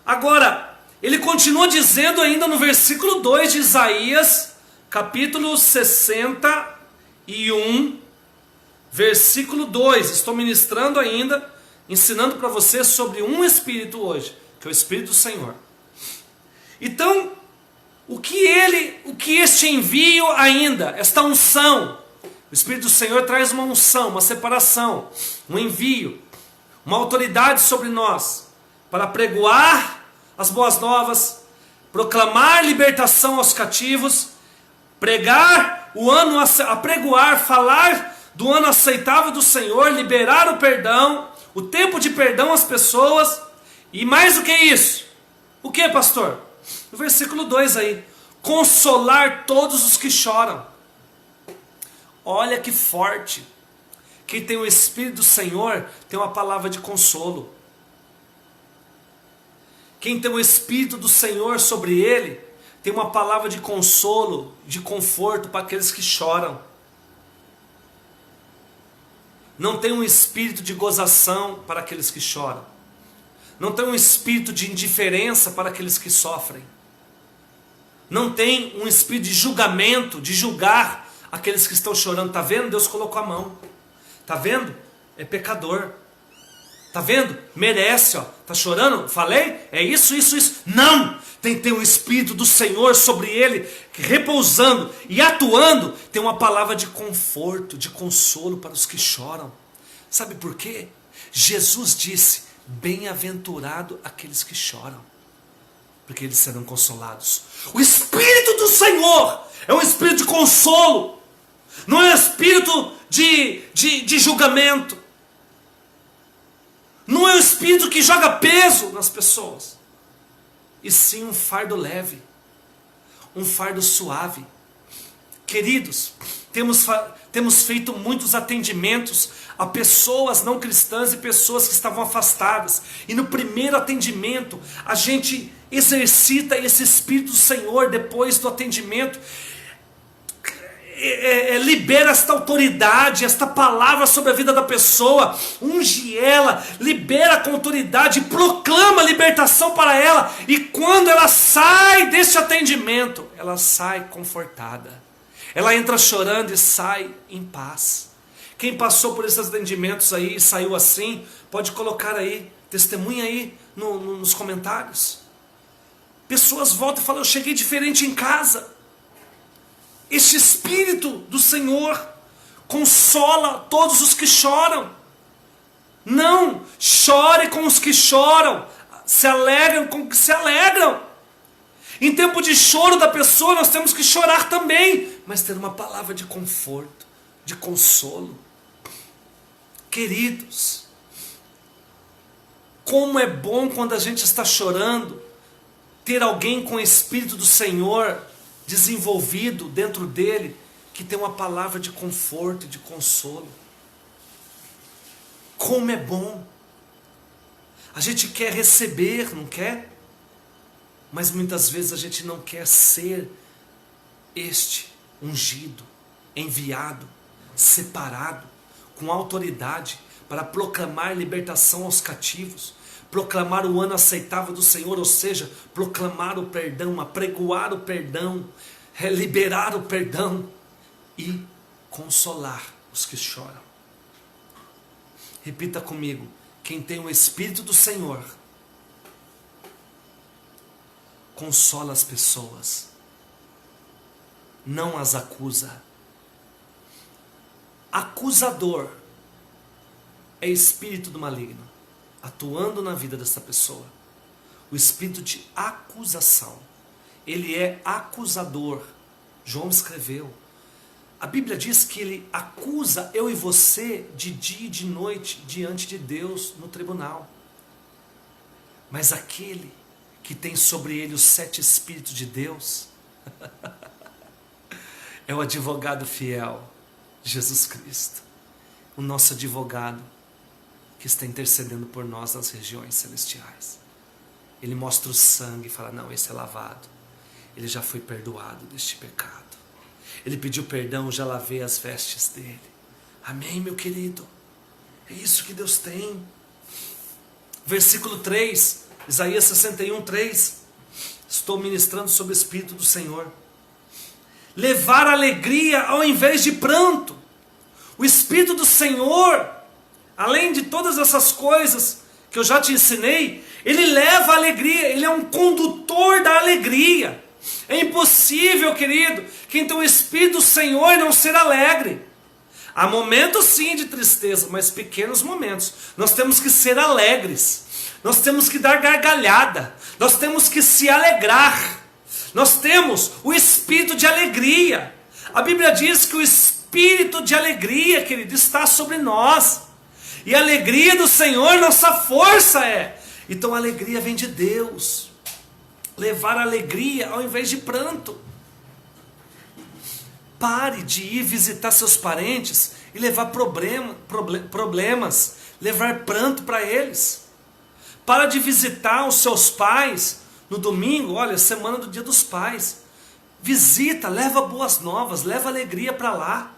Speaker 1: Agora, ele continua dizendo ainda no versículo 2 de Isaías, capítulo 61, versículo 2. Estou ministrando ainda, ensinando para você sobre um Espírito hoje, que é o Espírito do Senhor. Então, o que este envio ainda, esta unção, o Espírito do Senhor traz uma unção, uma separação, um envio, uma autoridade sobre nós, para pregoar as boas novas, proclamar libertação aos cativos, pregar o ano, apregoar, falar do ano aceitável do Senhor, liberar o perdão, o tempo de perdão às pessoas, e mais do que isso, o que, pastor? No versículo 2 aí, consolar todos os que choram. Olha que forte. Quem tem o Espírito do Senhor tem uma palavra de consolo. Quem tem o Espírito do Senhor sobre ele tem uma palavra de consolo, de conforto para aqueles que choram. Não tem um espírito de gozação para aqueles que choram. Não tem um espírito de indiferença para aqueles que sofrem. Não tem um espírito de julgamento, de julgar aqueles que estão chorando. Está vendo? Deus colocou a mão. Está vendo? É pecador. Está vendo? Merece, ó. Está chorando? Falei? É isso, isso, isso. Não! Tem que ter o Espírito do Senhor sobre ele, repousando e atuando. Tem uma palavra de conforto, de consolo para os que choram. Sabe por quê? Jesus disse: bem-aventurado aqueles que choram, porque eles serão consolados. O Espírito do Senhor é um espírito de consolo, não é um espírito de julgamento, não é um espírito que joga peso nas pessoas, e sim um fardo leve, um fardo suave. Queridos, temos feito muitos atendimentos a pessoas não cristãs e pessoas que estavam afastadas. E no primeiro atendimento, a gente exercita esse Espírito do Senhor depois do atendimento. Libera esta autoridade, esta palavra sobre a vida da pessoa, unge ela, libera com autoridade, proclama libertação para ela, e quando ela sai desse atendimento, ela sai confortada, ela entra chorando e sai em paz. Quem passou por esses atendimentos aí e saiu assim, pode colocar aí, testemunha aí nos comentários. Pessoas voltam e falam: eu cheguei diferente em casa. Este Espírito do Senhor consola todos os que choram. Não, chore com os que choram, se alegram com os que se alegram. Em tempo de choro da pessoa, nós temos que chorar também, mas ter uma palavra de conforto, de consolo. Queridos, como é bom quando a gente está chorando, ter alguém com o Espírito do Senhor desenvolvido dentro dele, que tem uma palavra de conforto e de consolo. Como é bom. A gente quer receber, não quer? Mas muitas vezes a gente não quer ser este ungido, enviado, separado, com autoridade para proclamar libertação aos cativos, proclamar o ano aceitável do Senhor, ou seja, proclamar o perdão, apregoar o perdão, liberar o perdão e consolar os que choram. Repita comigo: quem tem o Espírito do Senhor consola as pessoas, não as acusa. Acusador é espírito do maligno atuando na vida dessa pessoa. O espírito de acusação, ele é acusador. João escreveu, a Bíblia diz que ele acusa eu e você de dia e de noite diante de Deus no tribunal. Mas aquele que tem sobre ele os 7 Espíritos de Deus é o advogado fiel, Jesus Cristo, o nosso advogado, que que está intercedendo por nós nas regiões celestiais. Ele mostra o sangue e fala, não, esse é lavado. Ele já foi perdoado deste pecado. Ele pediu perdão, já lavei as vestes dele. Amém, meu querido? É isso que Deus tem. Versículo 3, Isaías 61, 3. Estou ministrando sobre o Espírito do Senhor. Levar alegria ao invés de pranto. O Espírito do Senhor, além de todas essas coisas que eu já te ensinei, ele leva a alegria, ele é um condutor da alegria. É impossível, querido, que então o Espírito do Senhor não ser alegre. Há momentos sim de tristeza, mas pequenos momentos. Nós temos que ser alegres, nós temos que dar gargalhada, nós temos que se alegrar. Nós temos o espírito de alegria. A Bíblia diz que o espírito de alegria, querido, está sobre nós. E a alegria do Senhor, nossa força é. Então a alegria vem de Deus. Levar alegria ao invés de pranto. Pare de ir visitar seus parentes e levar problemas, levar pranto para eles. Para de visitar os seus pais no domingo, olha, semana do Dia dos Pais. Visita, leva boas novas, leva alegria para lá.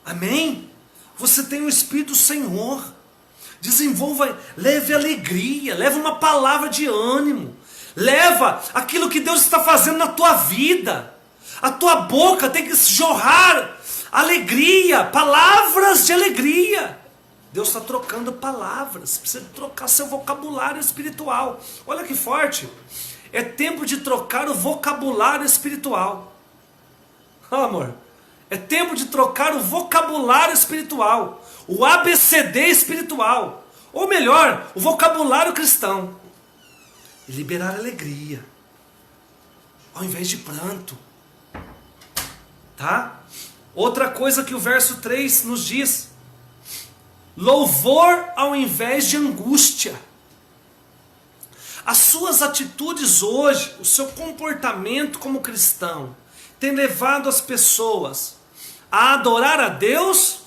Speaker 1: Amém? Você tem o Espírito do Senhor. Desenvolva, leve alegria, leva uma palavra de ânimo. Leva aquilo que Deus está fazendo na tua vida. A tua boca tem que jorrar alegria, palavras de alegria. Deus está trocando palavras, precisa trocar seu vocabulário espiritual. Olha que forte, é tempo de trocar o vocabulário espiritual. Amor, é tempo de trocar o vocabulário espiritual, o ABCD espiritual, ou melhor, o vocabulário cristão. E liberar alegria, ao invés de pranto. Tá? Outra coisa que o verso 3 nos diz: louvor ao invés de angústia. As suas atitudes hoje, o seu comportamento como cristão, tem levado as pessoas a adorar a Deus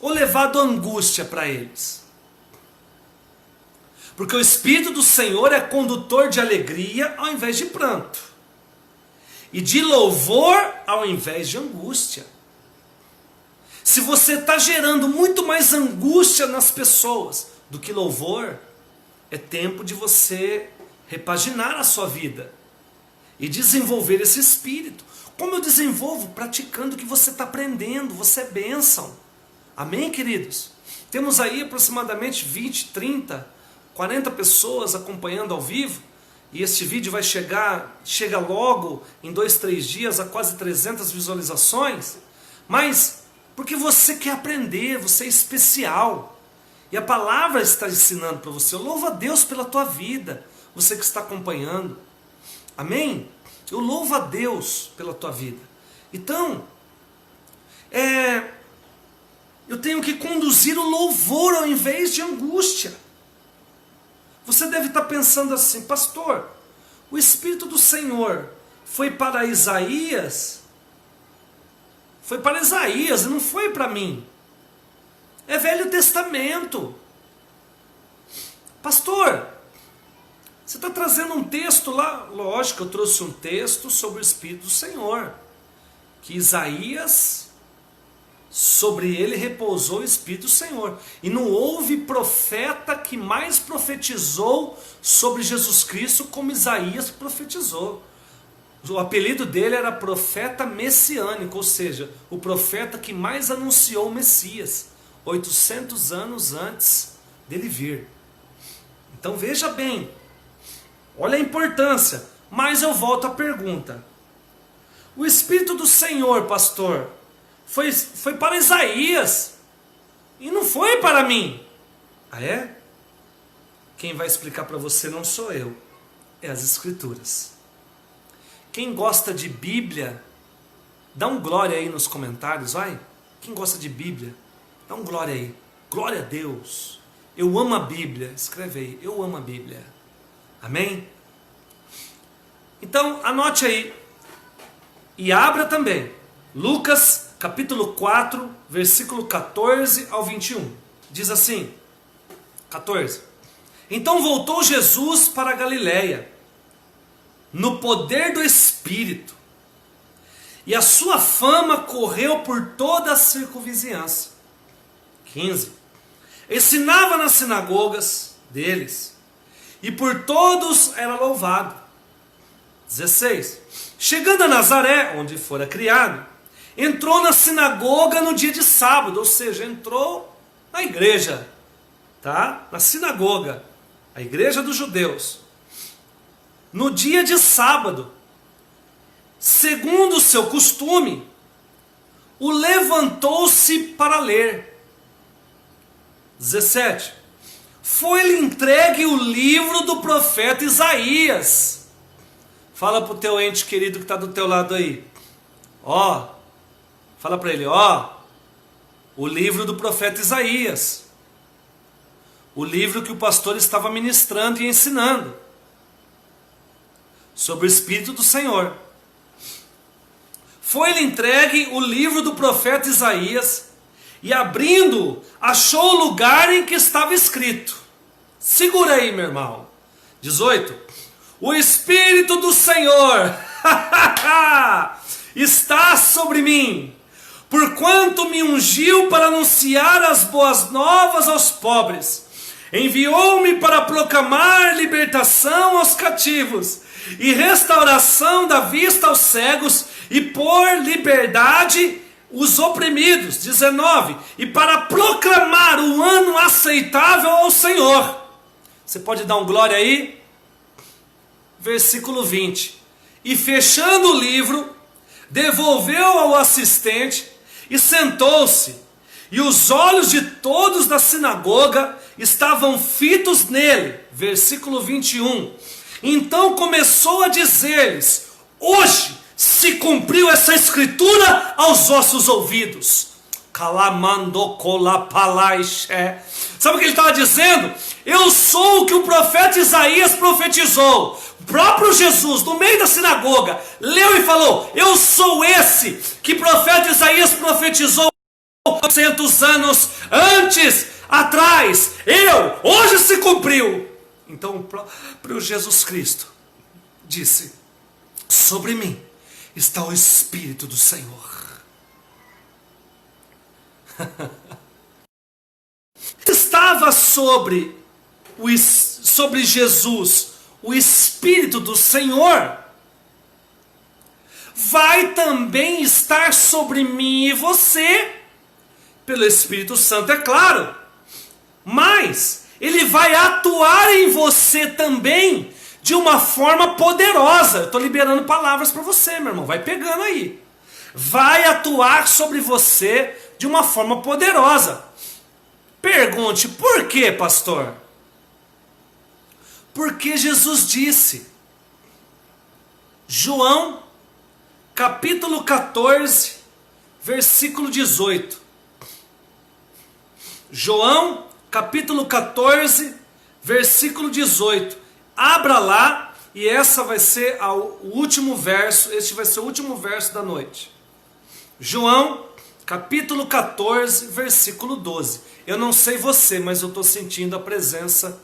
Speaker 1: ou levado angústia para eles? Porque o Espírito do Senhor é condutor de alegria ao invés de pranto, e de louvor ao invés de angústia. Se você está gerando muito mais angústia nas pessoas do que louvor, é tempo de você repaginar a sua vida e desenvolver esse espírito. Como eu desenvolvo? Praticando o que você está aprendendo. Você é bênção. Amém, queridos? Temos aí aproximadamente 20, 30, 40 pessoas acompanhando ao vivo. E este vídeo vai chega logo em 2, 3 dias a quase 300 visualizações. Mas porque você quer aprender, você é especial. E a palavra está ensinando para você. Eu louvo a Deus pela tua vida, você que está acompanhando. Amém? Eu louvo a Deus pela tua vida. Então, eu tenho que conduzir o louvor ao invés de angústia. Você deve estar pensando assim: pastor, o Espírito do Senhor foi para Isaías? Foi para Isaías e não foi para mim. É Velho Testamento. Pastor, você está trazendo um texto lá? Lógico, eu trouxe um texto sobre o Espírito do Senhor. Que Isaías, sobre ele repousou o Espírito do Senhor. E não houve profeta que mais profetizou sobre Jesus Cristo como Isaías profetizou. O apelido dele era profeta messiânico, ou seja, o profeta que mais anunciou o Messias, 800 anos antes dele vir. Então veja bem, olha a importância. Mas eu volto à pergunta: o Espírito do Senhor, pastor, foi para Isaías e não foi para mim. Ah, é? Quem vai explicar para você não sou eu, é as Escrituras. Quem gosta de Bíblia, dá um glória aí nos comentários, vai. Quem gosta de Bíblia, dá um glória aí. Glória a Deus. Eu amo a Bíblia. Escreve aí, eu amo a Bíblia. Amém? Então, anote aí. E abra também. Lucas, capítulo 4, versículo 14 ao 21. diz assim, 14. Então voltou Jesus para a Galiléia, no poder do Espírito, e a sua fama correu por toda a circunvizinhança. 15. Ensinava nas sinagogas deles, e por todos era louvado. 16. Chegando a Nazaré, onde fora criado, entrou na sinagoga no dia de sábado, ou seja, entrou na igreja, tá? Na sinagoga, a igreja dos judeus. No dia de sábado, segundo o seu costume, o levantou-se para ler. 17. Foi-lhe entregue o livro do profeta Isaías. Fala para o teu ente querido que está do teu lado aí. Ó, fala para ele, ó, o livro do profeta Isaías. O livro que o pastor estava ministrando e ensinando sobre o Espírito do Senhor. Foi-lhe entregue o livro do profeta Isaías, e abrindo, achou o lugar em que estava escrito. Segura aí, meu irmão. 18. O Espírito do Senhor está sobre mim, porquanto me ungiu para anunciar as boas novas aos pobres. Enviou-me para proclamar libertação aos cativos e restauração da vista aos cegos, e por liberdade os oprimidos. 19. E para proclamar o ano aceitável ao Senhor. Você pode dar um glória aí? Versículo 20. E fechando o livro, devolveu ao assistente e sentou-se. E os olhos de todos da sinagoga estavam fitos nele. Versículo 21. Então começou a dizer-lhes: hoje se cumpriu essa escritura aos vossos ouvidos. Sabe o que ele estava dizendo? Eu sou o que o profeta Isaías profetizou. O próprio Jesus, no meio da sinagoga, leu e falou: eu sou esse que o profeta Isaías profetizou 400 anos antes, atrás. Hoje se cumpriu. Então o próprio Jesus Cristo disse: sobre mim está o Espírito do Senhor. Estava sobre Jesus o Espírito do Senhor, vai também estar sobre mim e você, pelo Espírito Santo, é claro. Mas ele vai atuar em você também de uma forma poderosa. Eu estou liberando palavras para você, meu irmão. Vai pegando aí. Vai atuar sobre você de uma forma poderosa. Pergunte, por quê, pastor? Porque Jesus disse. João, capítulo 14, versículo 18. João, capítulo 14, versículo 18. Abra lá e essa vai ser o último verso. Este vai ser o último verso da noite. João, capítulo 14, versículo 12. Eu não sei você, mas eu estou sentindo a presença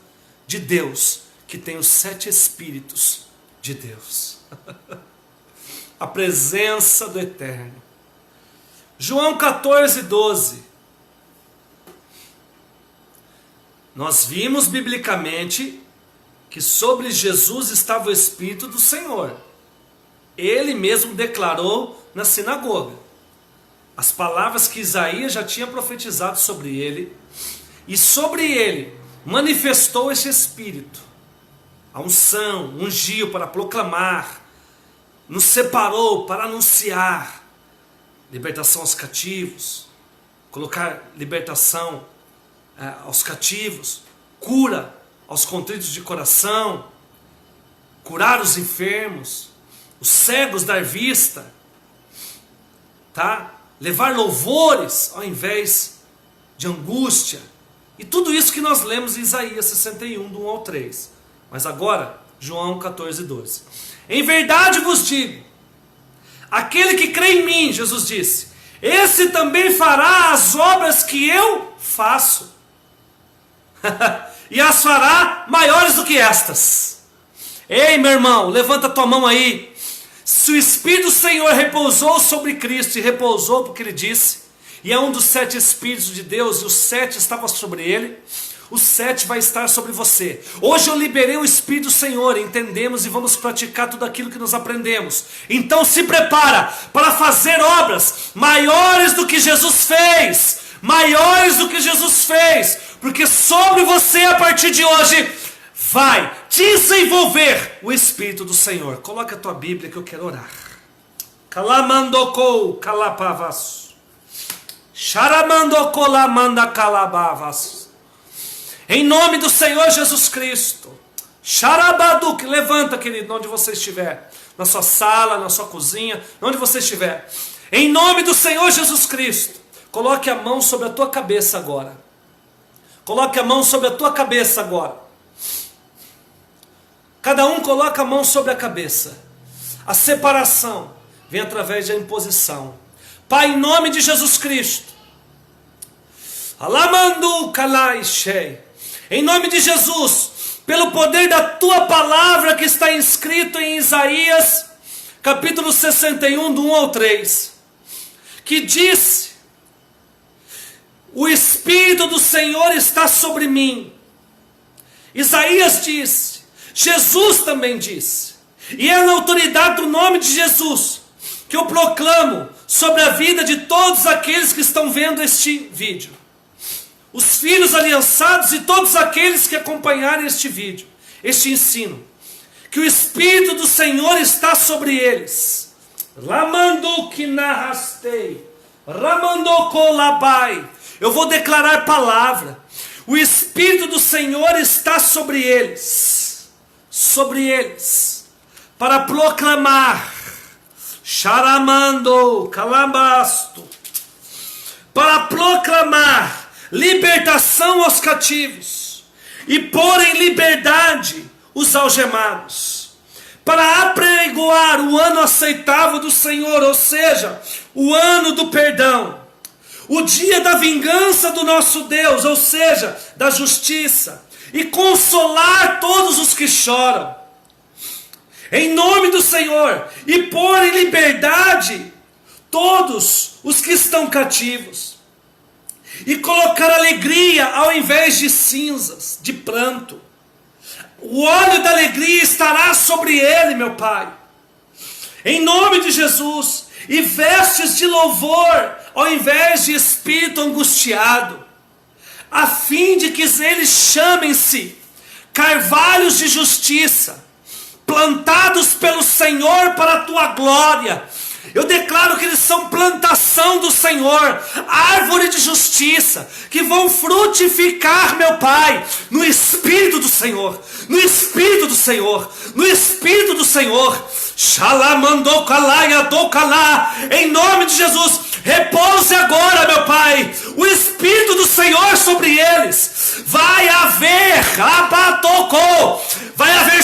Speaker 1: de Deus, que tem os 7 Espíritos de Deus. A presença do Eterno. João 14, 12. Nós vimos biblicamente que sobre Jesus estava o Espírito do Senhor. Ele mesmo declarou na sinagoga as palavras que Isaías já tinha profetizado sobre ele, e sobre ele manifestou esse Espírito. A unção, ungiu para proclamar, nos separou para anunciar libertação aos cativos, colocar libertação aos cativos, cura aos contritos de coração, curar os enfermos, os cegos dar vista, tá? Levar louvores ao invés de angústia, e tudo isso que nós lemos em Isaías 61, do 1 ao 3. Mas agora, João 14, 12. Em verdade vos digo, aquele que crê em mim, Jesus disse, esse também fará as obras que eu faço, e as fará maiores do que estas. Ei, meu irmão, levanta tua mão aí. Se o Espírito do Senhor repousou sobre Cristo, e repousou porque Ele disse, e é um dos 7 Espíritos de Deus, e os 7 estavam sobre Ele, o 7 vai estar sobre você. Hoje eu liberei o Espírito do Senhor, entendemos e vamos praticar tudo aquilo que nos aprendemos. Então se prepara para fazer obras maiores do que Jesus fez, maiores do que Jesus fez, porque sobre você a partir de hoje vai desenvolver o Espírito do Senhor. Coloca a tua Bíblia que eu quero orar. Kalamandoko kalapavas. Sharamandoko lamanda kalabavas. Em nome do Senhor Jesus Cristo. Sharabaduk, levanta, querido, onde você estiver. Na sua sala, na sua cozinha, onde você estiver. Em nome do Senhor Jesus Cristo. Coloque a mão sobre a tua cabeça agora. Coloque a mão sobre a tua cabeça agora. Cada um coloca a mão sobre a cabeça. A separação vem através da imposição. Pai, em nome de Jesus Cristo. Alamandu kalaishei. Em nome de Jesus, pelo poder da tua palavra que está escrito em Isaías, capítulo 61, do 1 ao 3, que disse: o Espírito do Senhor está sobre mim. Isaías disse, Jesus também disse, e é na autoridade do nome de Jesus que eu proclamo sobre a vida de todos aqueles que estão vendo este vídeo, os filhos aliançados e todos aqueles que acompanharem este vídeo, este ensino, que o Espírito do Senhor está sobre eles. Lamando que narrastei, ramando colabai. Eu vou declarar palavra. O Espírito do Senhor está sobre eles, para proclamar, charamando, calabasto, para proclamar libertação aos cativos e pôr em liberdade os algemados, para apregoar o ano aceitável do Senhor, ou seja, o ano do perdão, o dia da vingança do nosso Deus, ou seja, da justiça, e consolar todos os que choram, em nome do Senhor, e pôr em liberdade todos os que estão cativos, e colocar alegria ao invés de cinzas, de pranto. O óleo da alegria estará sobre ele, meu Pai, em nome de Jesus, e vestes de louvor ao invés de espírito angustiado, a fim de que eles chamem-se carvalhos de justiça, plantados pelo Senhor para a tua glória. Eu declaro que eles são plantação do Senhor, árvore de justiça, que vão frutificar, meu Pai, no Espírito do Senhor, no Espírito do Senhor, no Espírito do Senhor. Em nome de Jesus, repouse agora, meu Pai, o Espírito do Senhor sobre eles. Vai haver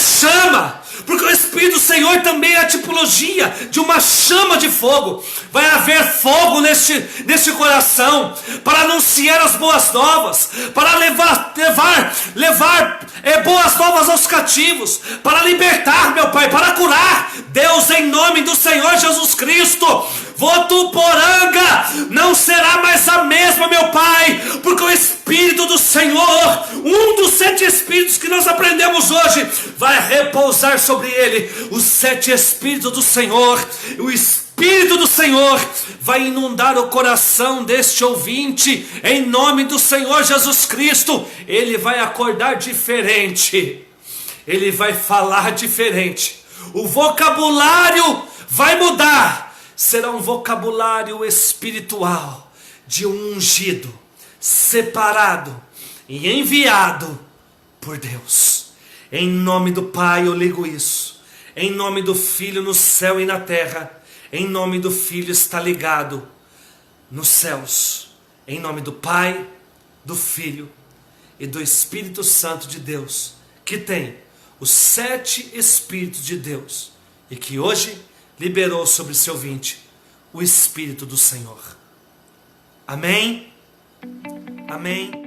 Speaker 1: chama, porque o Espírito do Senhor também é a tipologia de uma chama de fogo. Vai haver fogo neste coração, para anunciar as boas novas, para levar boas novas aos cativos, para libertar, meu Pai, para curar. Deus, em nome do Senhor Jesus Cristo, Votuporanga não será mais a mesma, meu Pai, porque o Espírito do Senhor, um dos 7 Espíritos que nós aprendemos hoje, vai repousar sobre ele. Os 7 Espíritos do Senhor, o Espírito do Senhor vai inundar o coração deste ouvinte, em nome do Senhor Jesus Cristo. Ele vai acordar diferente, ele vai falar diferente, o vocabulário vai mudar. Será um vocabulário espiritual de um ungido, separado e enviado por Deus. Em nome do Pai eu ligo isso. Em nome do Filho no céu e na terra. Em nome do Filho está ligado nos céus. Em nome do Pai, do Filho e do Espírito Santo de Deus, que tem os 7 Espíritos de Deus e que hoje liberou sobre seu ouvinte o Espírito do Senhor. Amém? Amém?